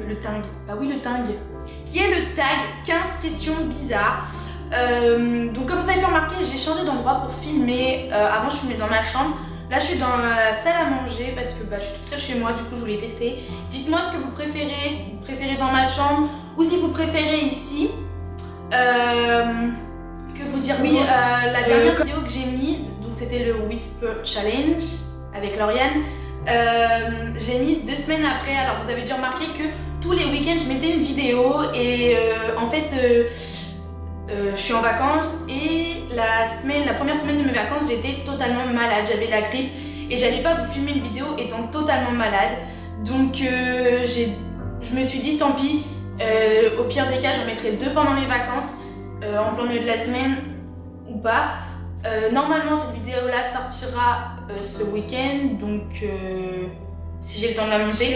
le tag. Bah oui, le tag. Qui est le tag 15 questions bizarres. Donc comme vous avez pu remarquer, j'ai changé d'endroit pour filmer. Avant je filmais dans ma chambre. Là je suis dans la salle à manger parce que je suis toute seule chez moi, du coup je voulais tester. Dites-moi ce que vous préférez, si vous préférez dans ma chambre ou si vous préférez ici. Que vous dire, oui, la dernière vidéo que j'ai mise, donc c'était le Whisper Challenge avec Lauriane. Je l'ai mise 2 semaines après. Alors vous avez dû remarquer que tous les week-ends je mettais une vidéo et en fait je suis en vacances et la première semaine de mes vacances j'étais totalement malade, j'avais la grippe et j'allais pas vous filmer une vidéo étant totalement malade. Donc je me suis dit tant pis, au pire des cas j'en mettrai 2 pendant les vacances, en plein milieu de la semaine ou pas. Normalement cette vidéo là sortira ce week-end, donc si j'ai le temps de la monter.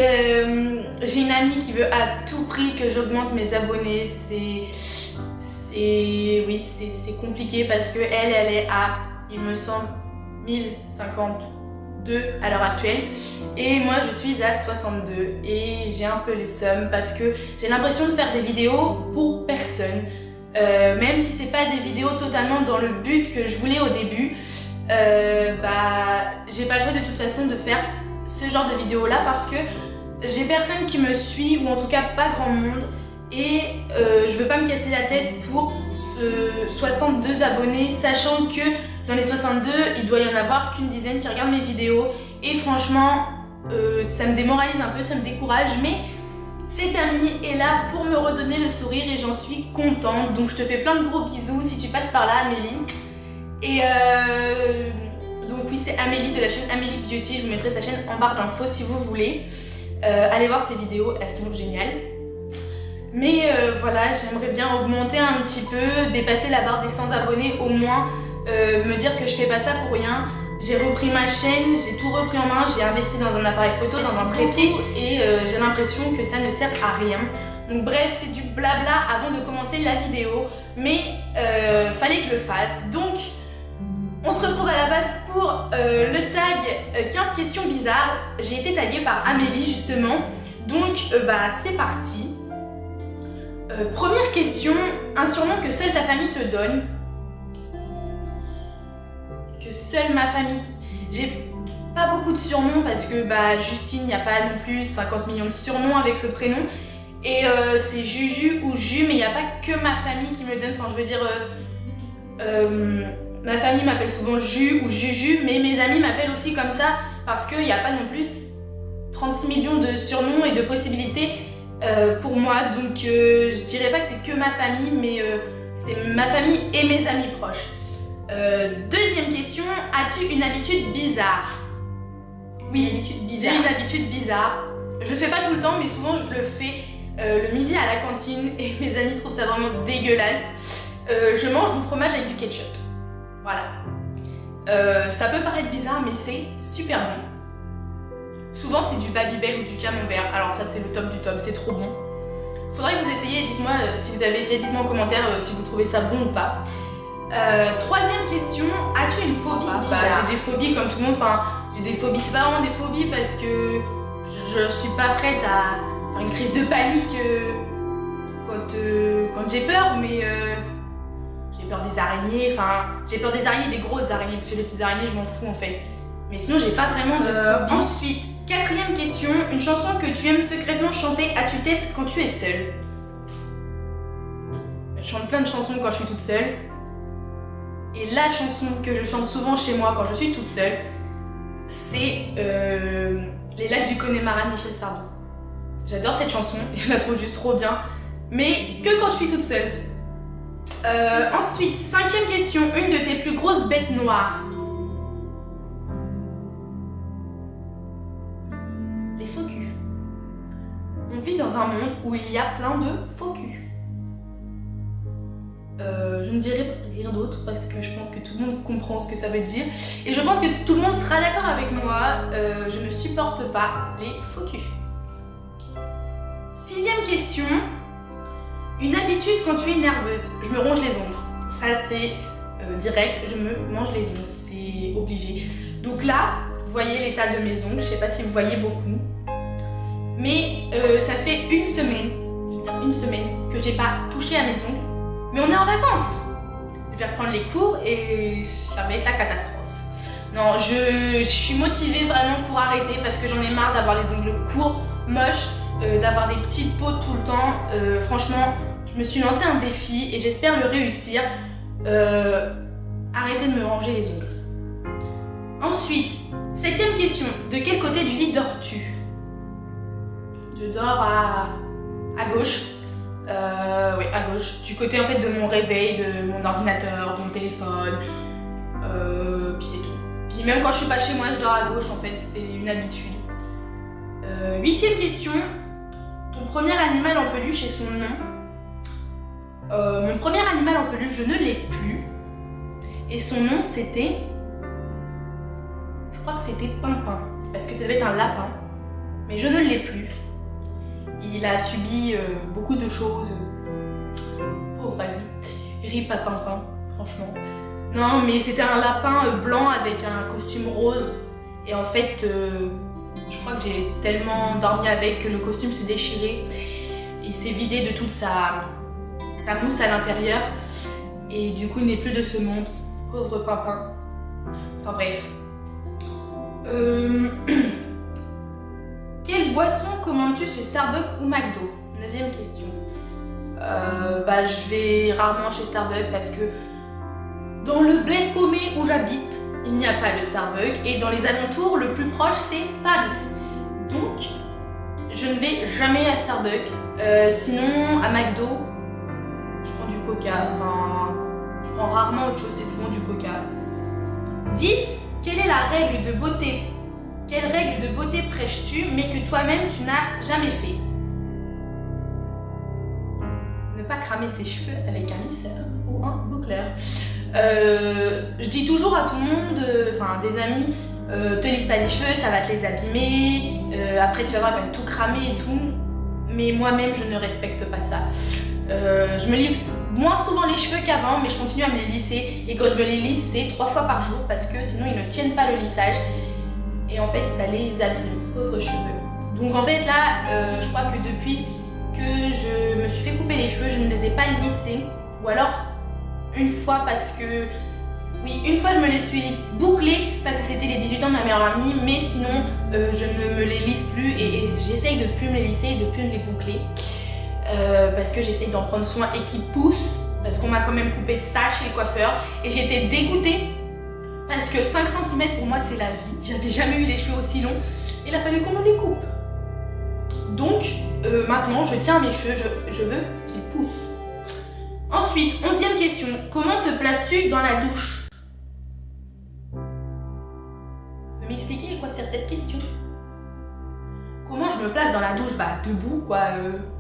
J'ai une amie qui veut à tout prix que j'augmente mes abonnés. C'est compliqué parce que elle est à, il me semble, 1052 à l'heure actuelle et moi je suis à 62 et j'ai un peu les seums parce que j'ai l'impression de faire des vidéos pour personne. Même si c'est pas des vidéos totalement dans le but que je voulais au début, j'ai pas le choix de toute façon de faire ce genre de vidéos là parce que j'ai personne qui me suit ou en tout cas pas grand monde et je veux pas me casser la tête pour 62 abonnés, sachant que dans les 62 il doit y en avoir qu'une dizaine qui regardent mes vidéos et franchement ça me démoralise un peu, ça me décourage, mais cette amie est là pour me redonner le sourire et j'en suis contente. Donc je te fais plein de gros bisous si tu passes par là, Amélie. Et donc oui, c'est Amélie de la chaîne Amélie Beauty. Je vous mettrai sa chaîne en barre d'infos si vous voulez. Allez voir ses vidéos, elles sont géniales. Mais voilà, j'aimerais bien augmenter un petit peu, dépasser la barre des 100 abonnés au moins. Me dire que je fais pas ça pour rien. J'ai repris ma chaîne, j'ai tout repris en main, j'ai investi dans un appareil photo, dans un trépied et j'ai l'impression que ça ne sert à rien. Donc bref, c'est du blabla avant de commencer la vidéo, mais fallait que je le fasse. Donc on se retrouve à la base pour le tag 15 questions bizarres. J'ai été taguée par Amélie justement, donc c'est parti. Première question, un surnom que seule ta famille te donne. Seule ma famille. J'ai pas beaucoup de surnoms parce que Justine, il n'y a pas non plus 50 millions de surnoms avec ce prénom. Et c'est Juju ou Ju, mais il n'y a pas que ma famille qui me le donne. Enfin, je veux dire, ma famille m'appelle souvent Ju ou Juju, mais mes amis m'appellent aussi comme ça parce qu'il n'y a pas non plus 36 millions de surnoms et de possibilités pour moi. Donc, je dirais pas que c'est que ma famille, mais c'est ma famille et mes amis proches. Deuxième question, as-tu une habitude bizarre? Oui, j'ai une habitude bizarre. Je le fais pas tout le temps, mais souvent je le fais le midi à la cantine et mes amis trouvent ça vraiment dégueulasse. Je mange mon fromage avec du ketchup. Voilà. Ça peut paraître bizarre, mais c'est super bon. Souvent c'est du Babybel ou du camembert. Alors ça c'est le top du top, c'est trop bon. Faudrait que vous essayiez, dites-moi si vous avez essayé, dites-moi en commentaire si vous trouvez ça bon ou pas. Troisième question, as-tu une phobie bizarre? J'ai des phobies comme tout le monde, enfin j'ai des phobies, c'est pas vraiment des phobies parce que je suis pas prête à faire une crise de panique quand j'ai peur, mais j'ai peur des araignées, enfin j'ai peur des araignées, des grosses araignées, parce que les petites araignées je m'en fous en fait. Mais sinon j'ai pas vraiment de phobie. Ensuite, quatrième question, une chanson que tu aimes secrètement chanter à tue-tête quand tu es seule? Je chante plein de chansons quand je suis toute seule. Et la chanson que je chante souvent chez moi quand je suis toute seule, c'est Les Lacs du Connemara de Michel Sardou. J'adore cette chanson, je la trouve juste trop bien, mais que quand je suis toute seule. Ensuite, cinquième question, une de tes plus grosses bêtes noires. Les faux culs. On vit dans un monde où il y a plein de faux culs. Je ne dirai rien d'autre parce que je pense que tout le monde comprend ce que ça veut dire et je pense que tout le monde sera d'accord avec moi. Je ne supporte pas les faux culs. Sixième question, une habitude quand tu es nerveuse. Je me ronge les ongles. Ça c'est direct, je me mange les ongles, c'est obligé. Donc là, vous voyez l'état de mes ongles, je sais pas si vous voyez beaucoup. Mais ça fait une semaine, que j'ai pas touché à mes ongles. Mais on est en vacances. Je vais reprendre les cours et ça va être la catastrophe. Non, je suis motivée vraiment pour arrêter parce que j'en ai marre d'avoir les ongles courts, moches, d'avoir des petites peaux tout le temps. Franchement, je me suis lancé un défi et j'espère le réussir. Arrêtez de me ranger les ongles. Ensuite, 7e question. De quel côté du lit dors-tu? Je dors à gauche. Oui, à gauche. Du côté en fait de mon réveil, de mon ordinateur, de mon téléphone. Puis c'est tout. Puis même quand je suis pas chez moi, je dors à gauche en fait. C'est une habitude. 8e question. Ton premier animal en peluche et son nom? Mon premier animal en peluche, je ne l'ai plus. Et son nom, c'était... Je crois que c'était Pimpin. Parce que ça devait être un lapin. Mais je ne l'ai plus. Il a subi beaucoup de choses. Pauvre lui. Rip à Pimpin, franchement. Non, mais c'était un lapin blanc avec un costume rose. Et en fait, je crois que j'ai tellement dormi avec que le costume s'est déchiré. Il s'est vidé de toute sa mousse à l'intérieur. Et du coup, il n'est plus de ce monde. Pauvre Pimpin. Enfin bref. Quelle boisson commandes-tu chez Starbucks ou McDo? 9e question. Je vais rarement chez Starbucks parce que dans le bled paumé où j'habite, il n'y a pas de Starbucks et dans les alentours, le plus proche c'est Paris. Donc, je ne vais jamais à Starbucks. Sinon, à McDo, je prends du Coca. Enfin, je prends rarement autre chose, c'est souvent du Coca. 10. Quelle est la règle de beauté? Quelle règle de beauté prêches-tu, mais que toi-même tu n'as jamais fait? Ne pas cramer ses cheveux avec un lisseur ou un boucleur. Je dis toujours à tout le monde, des amis, te lisse pas les cheveux, ça va te les abîmer, après tu vas voir, tout cramer et tout. Mais moi-même, je ne respecte pas ça. Je me lisse moins souvent les cheveux qu'avant, mais je continue à me les lisser. Et quand je me les lisse, c'est 3 fois par jour parce que sinon ils ne tiennent pas le lissage. Et en fait, ça les abîme, pauvres cheveux. Donc en fait là, je crois que depuis que je me suis fait couper les cheveux, je ne les ai pas lissés. Ou alors une fois parce que... Oui, une fois je me les suis bouclés parce que c'était les 18 ans de ma meilleure amie, mais sinon je ne me les lisse plus et j'essaye de plus me les lisser et de plus me les boucler. Parce que j'essaye d'en prendre soin et qu'ils poussent, parce qu'on m'a quand même coupé ça chez les coiffeurs et j'étais dégoûtée parce que 5 cm pour moi c'est la vie. J'avais jamais eu les cheveux aussi longs, il a fallu qu'on me les coupe. Donc maintenant je tiens à mes cheveux, je veux qu'ils poussent. Ensuite, 11e question, comment te places-tu dans la douche? Tu peux m'expliquer à quoi sert cette question? Comment je me place dans la douche? Debout quoi,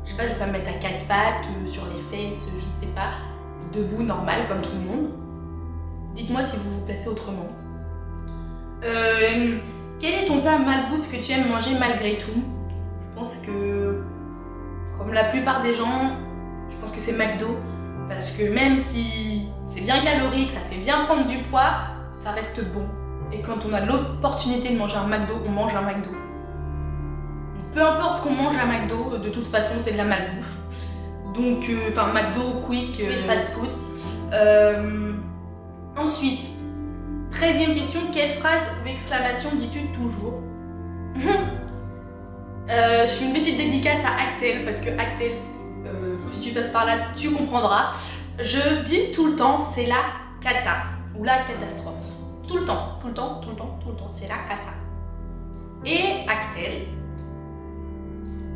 je sais pas, je vais pas me mettre à 4 pattes, sur les fesses, je ne sais pas. Debout, normal, comme tout le monde. Dites-moi si vous vous placez autrement. Quel est ton plat malbouffe que tu aimes manger malgré tout? Je pense que, comme la plupart des gens, je pense que c'est McDo. Parce que même si c'est bien calorique, ça fait bien prendre du poids, ça reste bon. Et quand on a l'opportunité de manger un McDo, on mange un McDo. Peu importe ce qu'on mange à McDo, de toute façon c'est de la malbouffe. Donc, McDo, Quick, fast food. Ensuite, 13e question, quelle phrase ou exclamation dis-tu toujours? Je fais une petite dédicace à Axel, parce que Axel, si tu passes par là, tu comprendras. Je dis tout le temps, c'est la cata, ou la catastrophe. Tout le temps, c'est la cata. Et Axel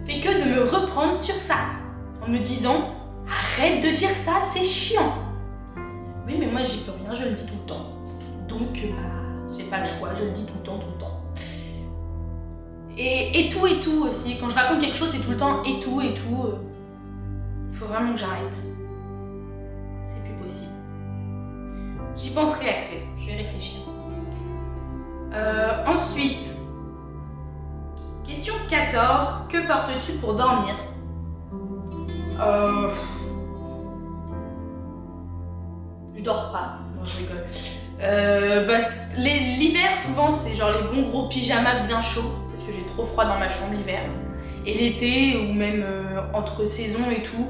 fait que de me reprendre sur ça, en me disant « Arrête de dire ça, c'est chiant !» Oui, mais moi j'y peux rien, je le dis tout le temps. Donc, j'ai pas le choix, je le dis tout le temps. Et tout aussi, quand je raconte quelque chose, c'est tout le temps et tout. Il faut vraiment que j'arrête. C'est plus possible. J'y penserai, Axel, je vais réfléchir. Ensuite, question 14, que portes-tu pour dormir? Je dors pas, non je rigole. L'hiver souvent c'est genre les bons gros pyjamas bien chauds, parce que j'ai trop froid dans ma chambre l'hiver. Et l'été, ou même entre saisons et tout,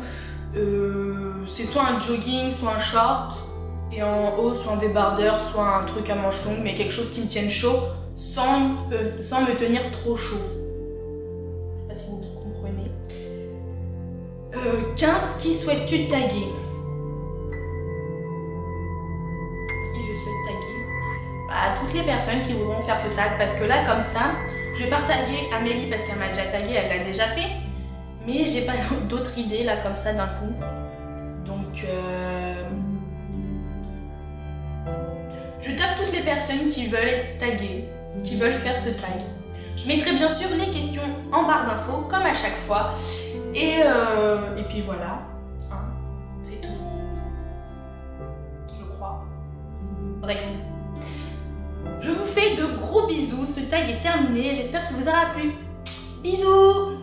c'est soit un jogging, soit un short, et en haut, soit un débardeur, soit un truc à manches longues, mais quelque chose qui me tienne chaud sans me tenir trop chaud. Je sais pas si vous comprenez. 15, qui souhaites-tu taguer? Qui je souhaite taguer? Bah, toutes les personnes qui voudront faire ce tag, parce que là, comme ça, je vais pas taguer Amélie parce qu'elle m'a déjà tagué, elle l'a déjà fait, mais j'ai pas d'autres idées là comme ça d'un coup. Donc je tag toutes les personnes qui veulent être taguées, qui veulent faire ce tag. Je mettrai bien sûr les questions en barre d'infos comme à chaque fois. Et puis voilà, hein, c'est tout. Je crois. Bref. Je vous fais de gros bisous, ce tag est terminé, j'espère qu'il vous aura plu. Bisous!